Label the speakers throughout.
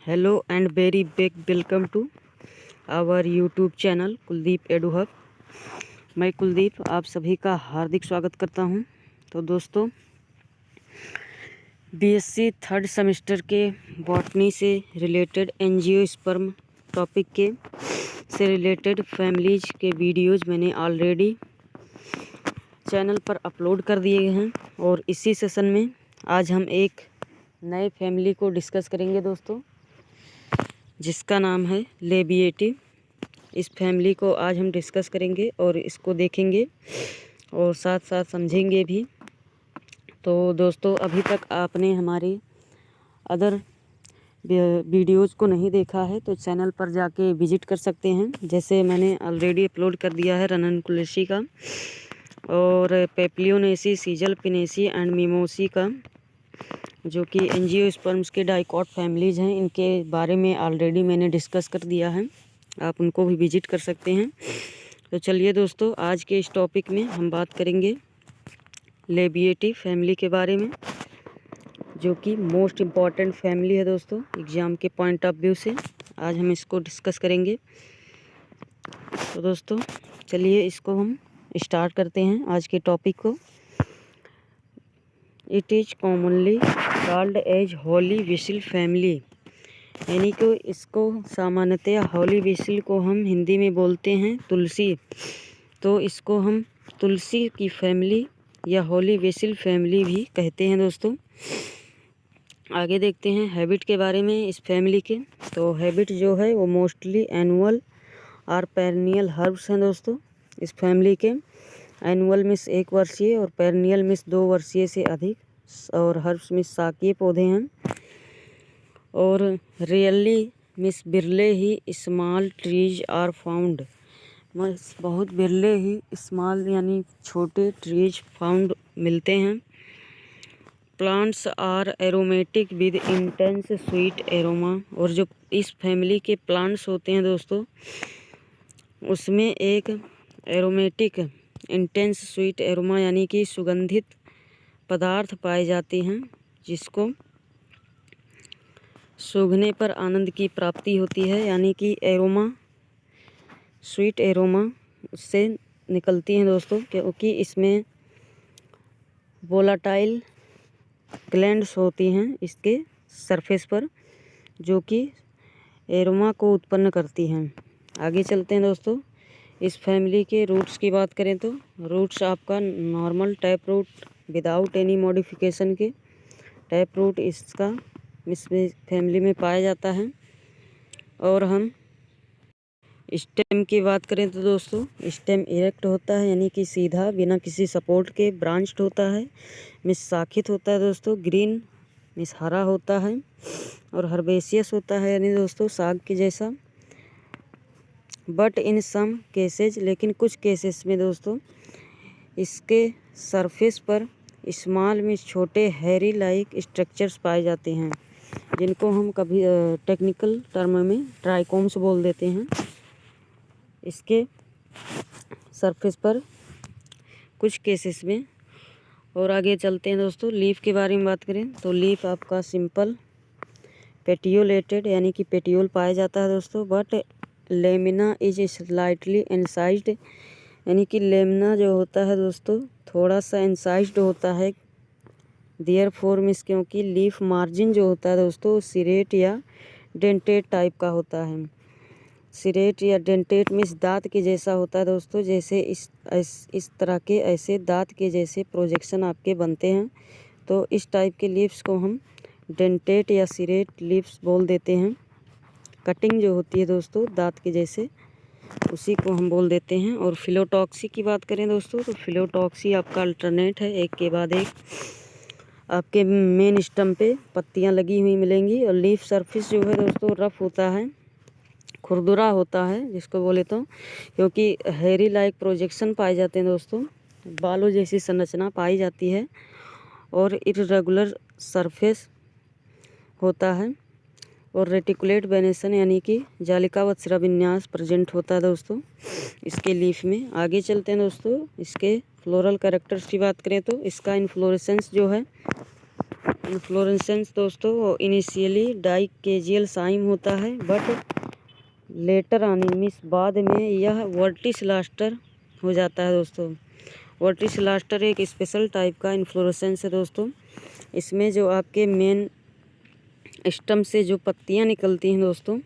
Speaker 1: Hello and very big welcome to our YouTube channel Kuldeep edu hub. मैं कुलदीप आप सभी का हार्दिक स्वागत करता हूं। तो दोस्तों, बीएससी थर्ड सेमेस्टर के बॉटनी से रिलेटेड एंजियोस्पर्म टॉपिक के से रिलेटेड फैमिलीज के वीडियोज़ मैंने ऑलरेडी चैनल पर अपलोड कर दिए हैं और इसी सेशन में आज हम एक नए फैमिली को डिस्कस करेंगे दोस्तों, जिसका नाम है लेबिएटी। इस फैमिली को आज हम डिस्कस करेंगे और इसको देखेंगे और साथ साथ समझेंगे भी। तो दोस्तों, अभी तक आपने हमारे अदर वीडियोज़ को नहीं देखा है तो चैनल पर जाके विजिट कर सकते हैं। जैसे मैंने ऑलरेडी अपलोड कर दिया है रननकुलेसी का और पेप्लियोनेसी, सीजल पिनेसी एंड मिमोसी का, जो कि एंजियोस्पर्म्स के डाइकॉट फैमिलीज़ हैं। इनके बारे में ऑलरेडी मैंने डिस्कस कर दिया है, आप उनको भी विजिट कर सकते हैं। तो चलिए दोस्तों, आज के इस टॉपिक में हम बात करेंगे लेबिएटी फैमिली के बारे में, जो कि मोस्ट इम्पॉर्टेंट फैमिली है दोस्तों एग्ज़ाम के पॉइंट ऑफ व्यू से। आज हम इसको डिस्कस करेंगे। तो दोस्तों चलिए इसको हम स्टार्ट करते हैं आज के टॉपिक को। It is commonly called as holy whistle family, यानी कि इसको सामान्यतया हॉली व्हिसिल को हम हिंदी में बोलते हैं तुलसी, तो इसको हम तुलसी की फैमिली या हॉली व्हिसिल फैमिली भी कहते हैं दोस्तों। आगे देखते हैं हैबिट के बारे में इस फैमिली के। तो हैबिट जो है वो मोस्टली एनुअल और पेरनियल हर्ब्स हैं दोस्तों इस फैमिली के। एनुअल मीन्स 1 वर्षीय और पेरनियल मीन्स 2 वर्षीय से अधिक, और हर्ब्स मीन्स शाकीय पौधे हैं। और रियली मीन्स बिरले ही small trees are found, means बहुत बिरले ही स्मॉल यानी छोटे ट्रीज फाउंड मिलते हैं। Plants are aromatic with intense sweet aroma, और जो इस फैमिली के प्लांट्स होते हैं दोस्तों उसमें एक एरोमेटिक इंटेंस स्वीट एरोमा यानी कि सुगंधित पदार्थ पाए जाते हैं, जिसको सूंघने पर आनंद की प्राप्ति होती है, यानी कि एरोमा, स्वीट एरोमा उससे निकलती हैं दोस्तों, क्योंकि इसमें वोलाटाइल ग्लैंड्स होती हैं इसके सरफेस पर, जो कि एरोमा को उत्पन्न करती हैं। आगे चलते हैं दोस्तों। इस फैमिली के रूट्स की बात करें तो रूट्स आपका normal tap root without any modification के टैप रूट इसका इस फैमिली में पाया जाता है। और हम स्टेम की बात करें तो दोस्तों स्टेम इरेक्ट होता है, यानी कि सीधा बिना किसी सपोर्ट के ब्रांच्ड होता है। मिस शाखित होता है दोस्तों। ग्रीन मिस हरा होता है और हर्बेशियस होता है, यानी दोस्तों साग के जैसा। बट इन सम केसेज, लेकिन कुछ केसेस में दोस्तों इसके सरफेस पर स्मॉल में छोटे हैरी लाइक स्ट्रक्चर्स पाए जाते हैं, जिनको हम कभी टेक्निकल टर्म में ट्राइकोम्स बोल देते हैं। इसके सरफेस पर कुछ केसेस में। और आगे चलते हैं दोस्तों। लीफ के बारे में बात करें तो लीफ आपका सिंपल पेटियोलेटेड, यानी कि पेटियोल पाया जाता है दोस्तों। But lamina is slightly incised, यानी कि लेमिना जो होता है दोस्तों थोड़ा सा इंसाइज्ड होता है। देयरफॉर मीन्स क्योंकि लीफ मार्जिन जो होता है दोस्तों सिरेट या डेंटेट टाइप का होता है। सिरेट या डेंटेट मीन्स दांत के जैसा होता है दोस्तों। जैसे इस तरह के ऐसे दांत के जैसे प्रोजेक्शन आपके बनते हैं, तो इस टाइप के लीव्स को हम डेंटेट या सिरेट लीव्स बोल देते हैं। कटिंग जो होती है दोस्तों दांत के जैसे, उसी को हम बोल देते हैं। और फिलोटॉक्सी की बात करें दोस्तों तो फिलोटॉक्सी आपका अल्टरनेट है, एक के बाद एक आपके मेन स्टम पे पत्तियां लगी हुई मिलेंगी। और लीफ सरफेस जो है दोस्तों रफ होता है, खुरदुरा होता है जिसको बोले तो, क्योंकि हेरी लाइक प्रोजेक्शन पाए जाते हैं दोस्तों, बालों जैसी संरचना पाई जाती है। और इर्रेगुलर सरफेस होता है। और रेटिकुलेट वेनेशन यानी कि जालिकावत शिराविन्यास प्रेजेंट होता है दोस्तों इसके लीफ में। आगे चलते हैं दोस्तों। इसके फ्लोरल कैरेक्टर्स की बात करें तो इसका इन्फ्लोरेसेंस जो है इन्फ्लोरेसेंस दोस्तों इनिशियली डाइकेजियल साइम होता है, बट लेटर ऑन मीन्स बाद में यह वर्टिसिलास्टर हो जाता है दोस्तों। वर्टिसिलास्टर एक स्पेशल टाइप का इन्फ्लोरेसेंस है दोस्तों। इसमें जो आपके मेन स्टेम से जो पत्तियां निकलती हैं दोस्तों,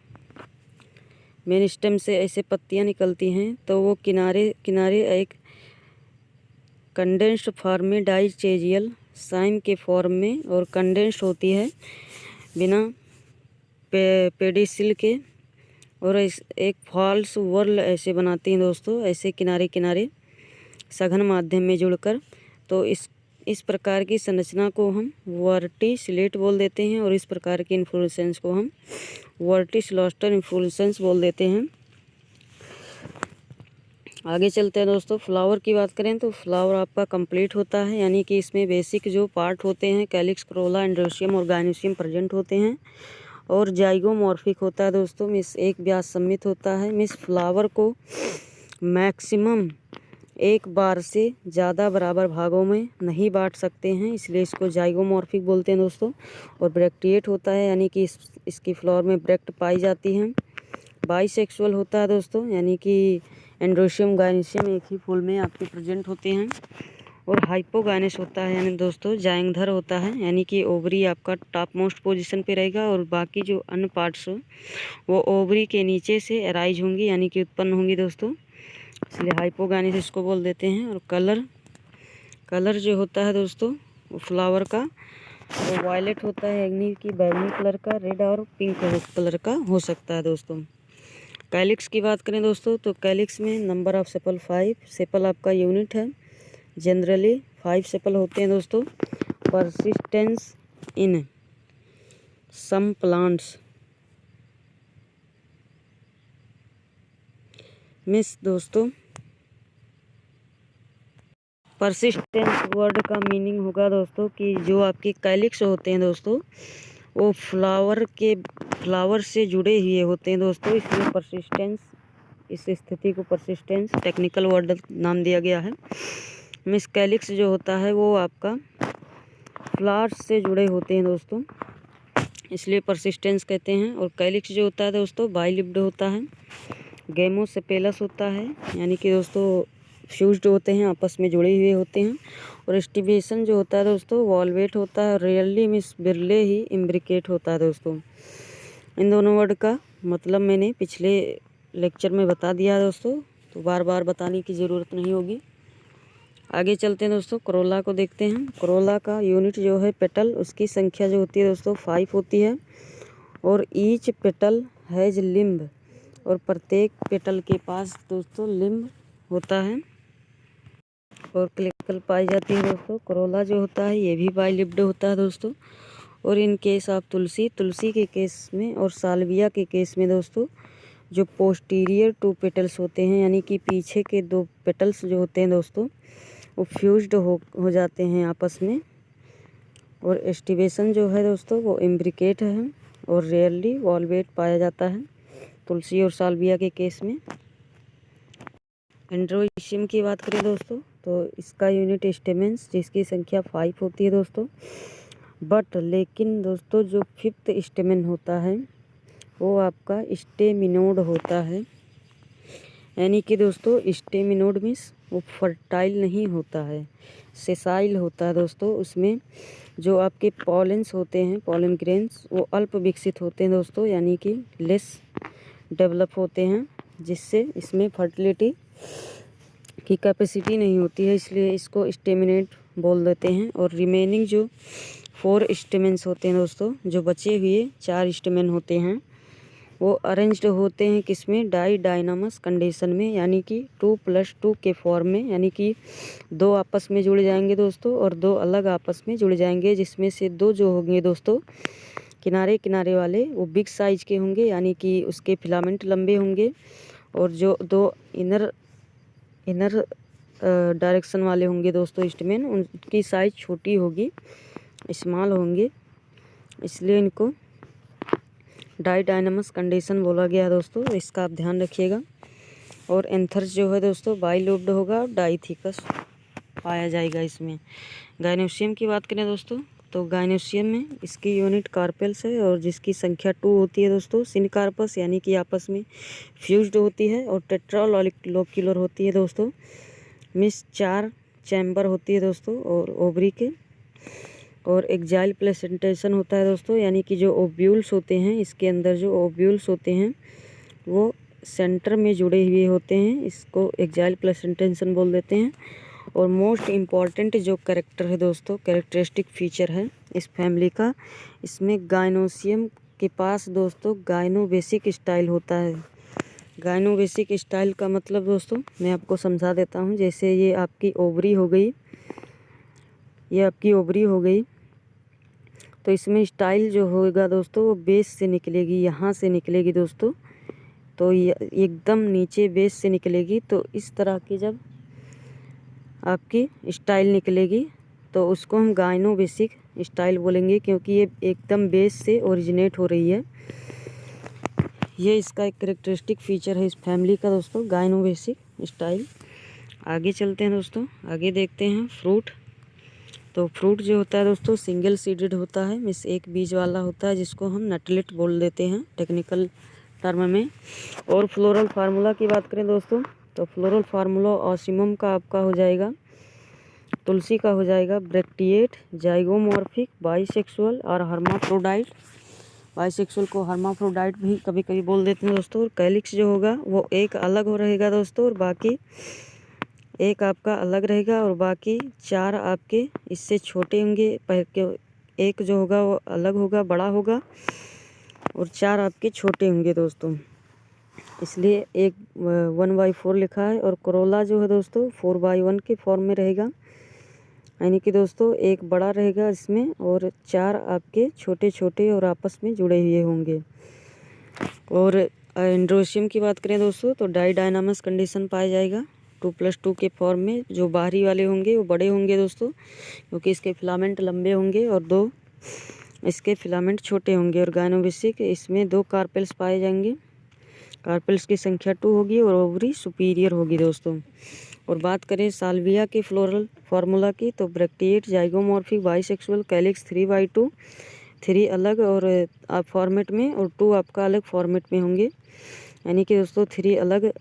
Speaker 1: मेन स्टेम से ऐसे पत्तियां निकलती हैं, तो वो किनारे किनारे एक कंडेंस्ड फॉर्म में डाइकेजियल साइम के फॉर्म में और कंडेंस्ड होती है बिना पेडिसिल के, और एक फॉल्स वर्ल ऐसे बनाती हैं दोस्तों, ऐसे किनारे किनारे सघन माध्यम में जुड़कर। तो इस प्रकार की संरचना को हम वर्टिसिलेट बोल देते हैं, और इस प्रकार की इन्फ्लोरेसेंस को हम वर्टिसिलास्टर इन्फ्लोरेसेंस बोल देते हैं। आगे चलते हैं दोस्तों। फ्लावर की बात करें तो फ्लावर आपका कंप्लीट होता है, यानी कि इसमें बेसिक जो पार्ट होते हैं कैलिक्स, क्रोला, एंड्रोसियम और गाइनोसियम प्रेजेंट होते हैं, और जाइगोमॉर्फिक होता है दोस्तों। मिस एक व्यास सम्मित होता है। मिस फ्लावर को मैक्सिमम एक बार से ज़्यादा बराबर भागों में नहीं बांट सकते हैं, इसलिए इसको जाइगोमॉर्फिक बोलते हैं दोस्तों। और ब्रैक्टिएट होता है, यानी कि इसकी फ्लावर में ब्रैक्ट पाई जाती हैं। बाइसेक्सुअल होता है दोस्तों, यानी कि एंड्रोसियम गाइनोसियम एक ही फूल में आपके प्रेजेंट होते हैं। और हाइपोगाइनस होता है, यानी दोस्तों जायंगधर होता है, यानी कि ओवरी आपका टॉप मोस्ट पोजीशन पे रहेगा, और बाकी जो अन्य पार्ट्स हो वो ओवरी के नीचे से अराइज होंगी, यानी कि उत्पन्न होंगी दोस्तों, इसलिए हाइपोगाइनस इसको बोल देते हैं। और कलर जो होता है दोस्तों वो फ्लावर का वो वायलेट होता है, यानी कि बैंगनी कलर का, रेड और पिंक कलर का हो सकता है दोस्तों। कैलिक्स की बात करें दोस्तों तो कैलिक्स में नंबर ऑफ सेपल 5 सेपल आपका यूनिट है। जनरली 5 सेपल होते हैं दोस्तों। परसिस्टेंस इन सम प्लांट्स मिस दोस्तों परसिस्टेंस वर्ड का मीनिंग होगा दोस्तों कि जो आपके कैलिक्स होते हैं दोस्तों वो फ्लावर से जुड़े हुए होते हैं दोस्तों, इसलिए परसिस्टेंस, इस स्थिति को परसिस्टेंस टेक्निकल वर्ड नाम दिया गया है। मिस कैलिक्स जो होता है वो आपका फ्लावर्स से जुड़े होते हैं दोस्तों, इसलिए परसिस्टेंस कहते हैं। और कैलिक्स जो होता है दोस्तों बाइलिप्ड होता है। गेमोसेपेलस होता है, यानी कि दोस्तों फ्यूज्ड होते हैं, आपस में जुड़े हुए होते हैं। और स्टिवेशन जो होता है दोस्तों वॉल्वेट होता है, रियरली मिस बिरले ही इम्ब्रिकेट होता है दोस्तों। इन दोनों वर्ड का मतलब मैंने पिछले लेक्चर में बता दिया है दोस्तों, तो बार बार बताने की ज़रूरत नहीं होगी। आगे चलते हैं दोस्तों, करोला को देखते हैं। करोला का यूनिट जो है पेटल, उसकी संख्या जो होती है दोस्तों 5 होती है। और ईच पेटल हैज लिम्ब, और प्रत्येक पेटल के पास दोस्तों लिम्ब होता है और क्लिकल पाई जाती है दोस्तों। करोला जो होता है ये भी बाइलिप्ड होता है दोस्तों। और इन केस ऑफ तुलसी के केस में और साल्विया के केस में दोस्तों जो पोस्टीरियर 2 पेटल्स होते हैं, यानी कि पीछे के 2 पेटल्स जो होते हैं दोस्तों वो फ्यूज्ड हो जाते हैं आपस में। और एस्टिवेशन जो है दोस्तों वो इम्ब्रिकेट है, और रेयरली वॉल्वेट पाया जाता है तुलसी और साल्विया के केस में। एंड्रोसियम की बात करें दोस्तों तो इसका यूनिट स्टेमेंस, जिसकी संख्या 5 होती है दोस्तों। बट लेकिन दोस्तों जो 5th स्टेमेन होता है वो आपका स्टेमिनोड होता है, यानी कि दोस्तों स्टेमिनोड मीन्स वो फर्टाइल नहीं होता है, सेसाइल होता है दोस्तों। उसमें जो आपके पॉलेंस होते हैं, पॉलन ग्रेन्स, वो अल्प विकसित होते हैं दोस्तों, यानी कि लेस डेवलप होते हैं, जिससे इसमें फर्टिलिटी की कैपेसिटी नहीं होती है, इसलिए इसको स्टेमिनेट बोल देते हैं। और रिमेनिंग जो 4 स्टेमेंस होते हैं दोस्तों, जो बचे हुए 4 स्टेमेन होते हैं वो अरेंज्ड होते हैं किसमें, डाइनामस कंडीशन में, यानी कि 2+2 के फॉर्म में, यानी कि 2 आपस में जुड़ जाएंगे दोस्तों और 2 अलग आपस में जुड़ जाएंगे, जिसमें से 2 जो होंगे दोस्तों किनारे किनारे वाले वो बिग साइज के होंगे, यानी कि उसके फिलामेंट लंबे होंगे। और जो 2 इनर डायरेक्शन वाले होंगे दोस्तों स्टेमेन, उनकी साइज छोटी होगी, स्मॉल होंगे, इसलिए इनको डाइनामस कंडीशन बोला गया है दोस्तों, इसका आप ध्यान रखिएगा। और एंथर्स जो है दोस्तों बाइलोब्ड होगा, डाइथिकस पाया जाएगा इसमें। गाइनोसियम की बात करें दोस्तों तो गायनोसियम में इसकी यूनिट कार्पेल्स है और जिसकी संख्या 2 होती है दोस्तों। सिनकार्पस यानी कि आपस में फ्यूज्ड होती है और टेट्रालोक्यूलर होती है दोस्तों। मिस 4 चैम्बर होती है दोस्तों और ओवरी के। और एक्जाइल प्लेसेंटेशन होता है दोस्तों, यानी कि जो ओव्यूल्स होते हैं, इसके अंदर जो ओव्यूल्स होते हैं वो सेंटर में जुड़े हुए होते हैं, इसको एक्जाइल प्लेसेंटेशन बोल देते हैं। और मोस्ट इम्पॉर्टेंट जो कैरेक्टर है दोस्तों, कैरेक्टरिस्टिक फीचर है इस फैमिली का, इसमें गायनोसियम के पास दोस्तों गायनोबेसिक स्टाइल होता है। गायनोबेसिक स्टाइल का मतलब दोस्तों मैं आपको समझा देता हूँ। जैसे ये आपकी ओवरी हो गई, ये आपकी ओवरी हो गई, तो इसमें स्टाइल जो होगा दोस्तों वो बेस से निकलेगी, यहाँ से निकलेगी दोस्तों। तो ये एकदम नीचे बेस से निकलेगी। तो इस तरह की जब आपकी स्टाइल निकलेगी तो उसको हम गायनोबेसिक स्टाइल बोलेंगे, क्योंकि ये एकदम बेस से ओरिजिनेट हो रही है। ये इसका एक कैरेक्टरिस्टिक फीचर है इस फैमिली का दोस्तों, गायनोबेसिक स्टाइल। आगे चलते हैं दोस्तों, आगे देखते हैं फ्रूट। तो फ्रूट जो होता है दोस्तों सिंगल सीडेड होता है, मीन्स एक बीज वाला होता है, जिसको हम नटलेट बोल देते हैं टेक्निकल टर्म में। और फ्लोरल फार्मूला की बात करें दोस्तों, तो फ्लोरल फार्मूला ऑसिमम का आपका हो जाएगा, तुलसी का हो जाएगा ब्रैक्टिएट, जाइगोमॉर्फिक, बाइसेक्सुअल और हर्माफ्रोडाइट। बाइसेक्सुअल को हर्माफ्रोडाइट भी कभी कभी बोल देते हैं दोस्तों। और कैलिक्स जो होगा वो एक अलग हो रहेगा दोस्तों, और बाकी एक आपका अलग रहेगा, और बाकी 4 आपके इससे छोटे होंगे। एक जो होगा वो अलग होगा, बड़ा होगा, और 4 आपके छोटे होंगे दोस्तों, इसलिए एक 1/4 लिखा है। और कोरोला जो है दोस्तों 4/1 के फॉर्म में रहेगा, यानी कि दोस्तों एक बड़ा रहेगा इसमें और 4 आपके छोटे छोटे और आपस में जुड़े हुए होंगे। और एंड्रोशियम की बात करें दोस्तों, तो डाइडायनामस कंडीशन पाया जाएगा 2+2 के फॉर्म में। जो बाहरी वाले होंगे वो बड़े होंगे दोस्तों, क्योंकि इसके फिलामेंट लंबे होंगे, और 2 इसके फिलामेंट छोटे होंगे। और गायनोबेसिक इसमें 2 कार्पेल्स पाए जाएंगे, कार्पेल्स की संख्या 2 होगी और ओवरी सुपीरियर होगी दोस्तों। और बात करें साल्विया के फ्लोरल फार्मूला की, तो ब्रैक्टिएट, जाइगोमॉर्फिक, बाइसेक्सुअल, कैलिक्स 3/2, 3 अलग और आप फॉर्मेट में, और 2 आपका अलग फॉर्मेट में होंगे, यानी कि दोस्तों 3 अलग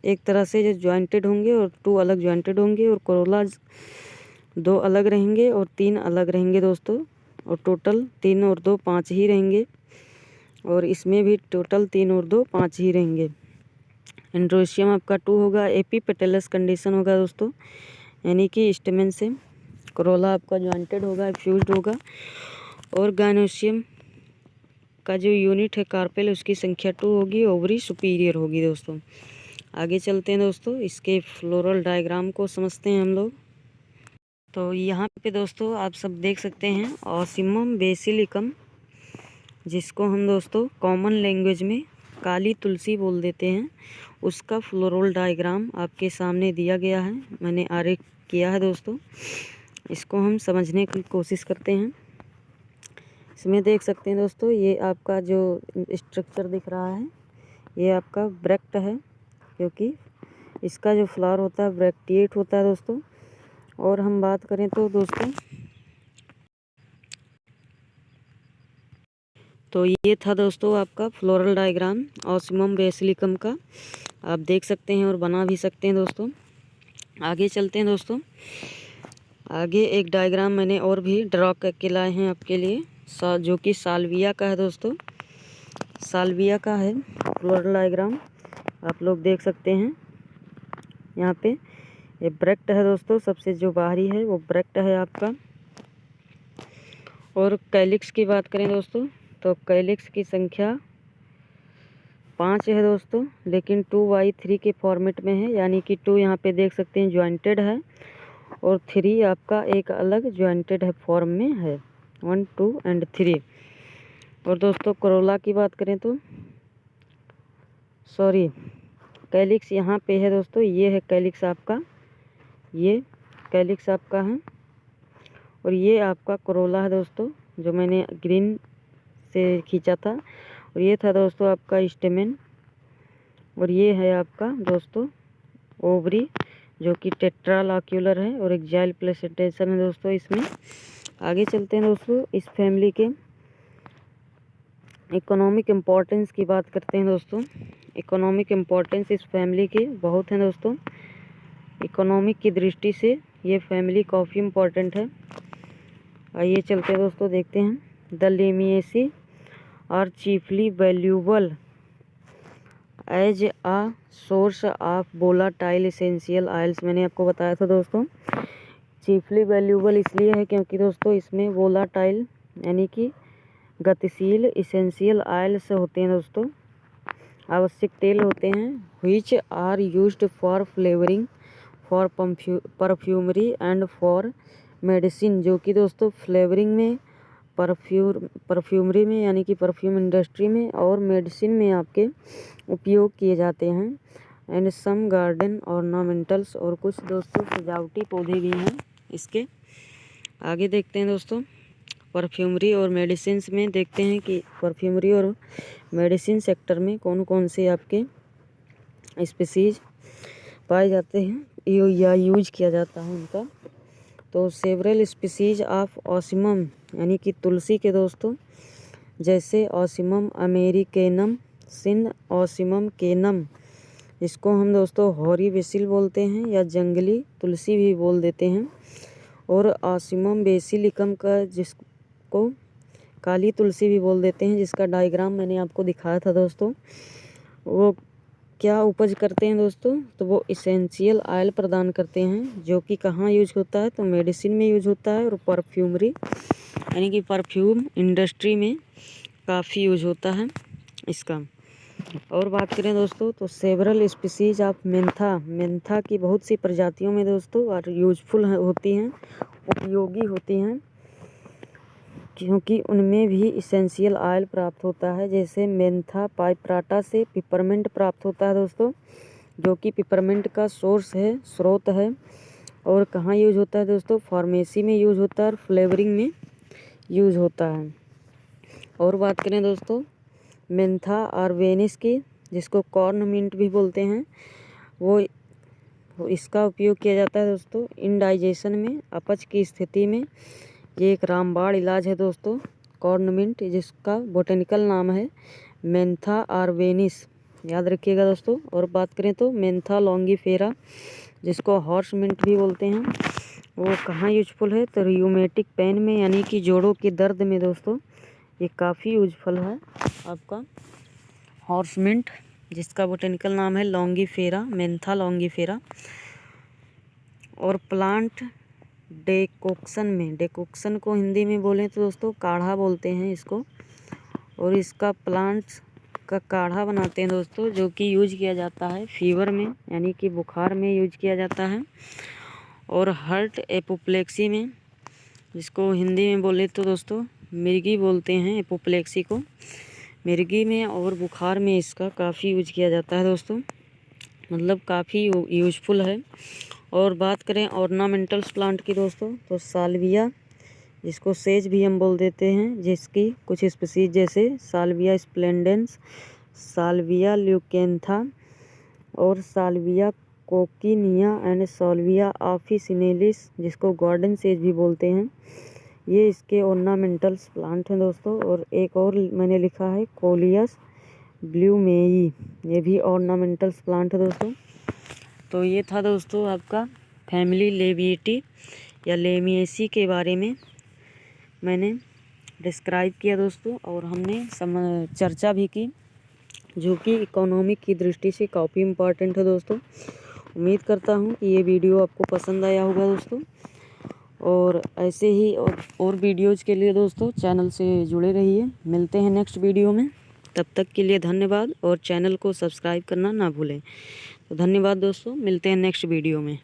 Speaker 1: एक तरह से जो ज्वाइंटेड होंगे और 2 अलग ज्वाइंटेड होंगे। और कोरोला 2 अलग रहेंगे और 3 अलग रहेंगे दोस्तों, और टोटल 3 और 2 5 ही रहेंगे, और इसमें भी टोटल 3 और 2 5 ही रहेंगे। एंड्रोशियम आपका 2 होगा, एपीपेटलस कंडीशन होगा दोस्तों, यानी कि स्टेमेन से। कोरोला आपका ज्वाइंटेड होगा, फ्यूज्ड होगा। और गायनोसियम का जो यूनिट है कार्पेल, उसकी संख्या 2 होगी, ओवरी सुपीरियर होगी दोस्तों। आगे चलते हैं दोस्तों, इसके फ्लोरल डायग्राम को समझते हैं हम लोग। तो यहाँ पे दोस्तों आप सब देख सकते हैं ऑसिमम बेसिलिकम, जिसको हम दोस्तों कॉमन लैंग्वेज में काली तुलसी बोल देते हैं, उसका फ्लोरल डायग्राम आपके सामने दिया गया है, मैंने आरेख किया है दोस्तों। इसको हम समझने की कोशिश करते हैं। इसमें देख सकते हैं दोस्तों, ये आपका जो स्ट्रक्चर दिख रहा है ये आपका ब्रैक्ट है, क्योंकि इसका जो फ्लावर होता है ब्रैक्टिएट होता है दोस्तों। और हम बात करें तो दोस्तों, तो ये था दोस्तों आपका फ्लोरल डायग्राम ऑसिमम बेसिलिकम का, आप देख सकते हैं और बना भी सकते हैं दोस्तों। आगे चलते हैं दोस्तों, आगे एक डायग्राम मैंने और भी ड्रॉ करके लाए हैं आपके लिए, जो कि साल्विया का है दोस्तों। साल्विया का है फ्लोरल डायग्राम, आप लोग देख सकते हैं। यहाँ पे ये ब्रैक्ट है दोस्तों, सबसे जो बाहरी है वो ब्रैक्ट है आपका। और कैलिक्स की बात करें दोस्तों, तो कैलिक्स की संख्या 5 है दोस्तों, लेकिन 2/3 के फॉर्मेट में है, यानी कि 2 यहाँ पे देख सकते हैं ज्वाइंटेड है, और 3 आपका एक अलग ज्वाइंटेड है फॉर्म में है, 1 2 एंड 3। और दोस्तों कोरोला की बात करें तो कैलिक्स यहाँ पे है दोस्तों, ये है कैलिक्स आपका, ये कैलिक्स आपका है, और ये आपका कोरोला है दोस्तों, जो मैंने ग्रीन से खींचा था। और ये था दोस्तों आपका स्टेमेन, और ये है आपका दोस्तों ओवरी, जो कि टेट्रालोक्यूलर है, और एक्जाइल प्लेसेंटेशन है दोस्तों इसमें। आगे चलते हैं दोस्तों, इस फैमिली के इकोनॉमिक इम्पोर्टेंस की बात करते हैं दोस्तों। इकोनॉमिक इम्पोर्टेंस इस फैमिली के बहुत हैं दोस्तों। इकोनॉमिक की दृष्टि से ये फैमिली काफ़ी इम्पोर्टेंट है। आइए चलते हैं दोस्तों, देखते हैं। The Lamiaceae are chiefly valuable as a source of volatile essential oils. मैंने आपको बताया था दोस्तों, चीफली वैल्यूबल इसलिए है क्योंकि दोस्तों इसमें वोलाटाइल यानी कि गतिशील एसेंशियल ऑयल्स होते हैं दोस्तों, आवश्यक तेल होते हैं। Which are used for flavouring, for perfumery and for medicine, जो कि दोस्तों फ्लेवरिंग में, परफ्यूमरी में यानी कि परफ्यूम इंडस्ट्री में और मेडिसिन में आपके उपयोग किए जाते हैं। एंड सम गार्डन ऑर्नामेंटल्स, और कुछ दोस्तों सजावटी पौधे भी हैं इसके। आगे देखते हैं दोस्तों, परफ्यूमरी और मेडिसिन में देखते हैं कि परफ्यूमरी और मेडिसिन सेक्टर में कौन कौन से आपके स्पीसीज पाए जाते हैं या यूज किया जाता है उनका। तो सेवरल स्पीसीज ऑफ ऑसिमम यानी कि तुलसी के दोस्तों, जैसे ऑसिमम अमेरिकेनम, सिन ऑसिमम केनम, जिसको हम दोस्तों हॉरी बेसिल बोलते हैं या जंगली तुलसी भी बोल देते हैं, और ऑसिमम बेसिलिकम का जिसको काली तुलसी भी बोल देते हैं, जिसका डायग्राम मैंने आपको दिखाया था दोस्तों। वो क्या उपज करते हैं दोस्तों, तो वो इसेंशियल ऑयल प्रदान करते हैं, जो कि कहाँ यूज होता है, तो मेडिसिन में यूज होता है, और परफ्यूमरी यानी कि परफ्यूम इंडस्ट्री में काफ़ी यूज होता है इसका। और बात करें दोस्तों, तो सेवरल स्पीसीज ऑफ मेंथा की बहुत सी प्रजातियों में दोस्तों और यूजफुल होती हैं, उपयोगी होती हैं, क्योंकि उनमें भी इसेंशियल ऑयल प्राप्त होता है। जैसे मेंथा पाइपराटा से पिपरमेंट प्राप्त होता है दोस्तों, जो कि पिपरमेंट का सोर्स है, स्रोत है। और कहाँ यूज होता है दोस्तों, फार्मेसी में यूज होता है और फ्लेवरिंग में यूज होता है। और बात करें दोस्तों मेंथा आर्वेनिस की, जिसको कॉर्न मिंट भी बोलते हैं, वो इसका उपयोग किया जाता है दोस्तों इंडाइजेशन में, अपच की स्थिति में। ये एक रामबाण इलाज है दोस्तों, कॉर्न मिंट, जिसका बोटेनिकल नाम है मेंथा आर्वेनिस, याद रखिएगा दोस्तों। और बात करें तो मेंथा लॉन्गिफेरा, जिसको हॉर्स मिंट भी बोलते हैं, वो कहाँ यूजफुल है, तो रियूमेटिक पेन में यानी कि जोड़ों के दर्द में दोस्तों ये काफ़ी यूजफुल है आपका हॉर्स मिंट, जिसका बोटेनिकल नाम है लॉन्गिफेरा, मेंथा लॉन्गिफेरा। और प्लांट डेकोक्शन में, डेकोक्शन को हिंदी में बोलें तो दोस्तों काढ़ा बोलते हैं इसको, और इसका प्लांट्स का काढ़ा बनाते हैं दोस्तों, जो कि यूज किया जाता है फीवर में यानी कि बुखार में यूज किया जाता है। और हार्ट एपोप्लेक्सी में, जिसको हिंदी में बोले तो दोस्तों मिर्गी बोलते हैं, एपोप्लेक्सी को मिर्गी में और बुखार में इसका काफ़ी यूज किया जाता है दोस्तों, मतलब काफ़ी यूजफुल है। और बात करें ऑर्नामेंटल्स प्लांट की दोस्तों, तो साल्विया, जिसको सेज भी हम बोल देते हैं, जिसकी कुछ स्पीसीज जैसे साल्विया स्प्लेंडेंस, साल्विया ल्यूकेंथा और Salvia coccinia and Salvia officinalis, जिसको गार्डन सेज भी बोलते हैं, ये इसके ऑर्नामेंटल्स प्लांट हैं दोस्तों। और एक और मैंने लिखा है कोलियस ब्लूमेई, ये भी ऑर्नामेंटल्स प्लांट है दोस्तों। तो ये था दोस्तों आपका फैमिली लेविएटी या लेमिएसी के बारे में मैंने डिस्क्राइब किया दोस्तों, और हमने चर्चा भी की, जो कि इकोनॉमिक की दृष्टि से काफ़ी इम्पोर्टेंट है दोस्तों। उम्मीद करता हूँ कि ये वीडियो आपको पसंद आया होगा दोस्तों, और ऐसे ही और वीडियोज़ के लिए दोस्तों चैनल से जुड़े रहिए। मिलते हैं नेक्स्ट वीडियो में, तब तक के लिए धन्यवाद, और चैनल को सब्सक्राइब करना ना भूलें। तो धन्यवाद दोस्तों, मिलते हैं नेक्स्ट वीडियो में।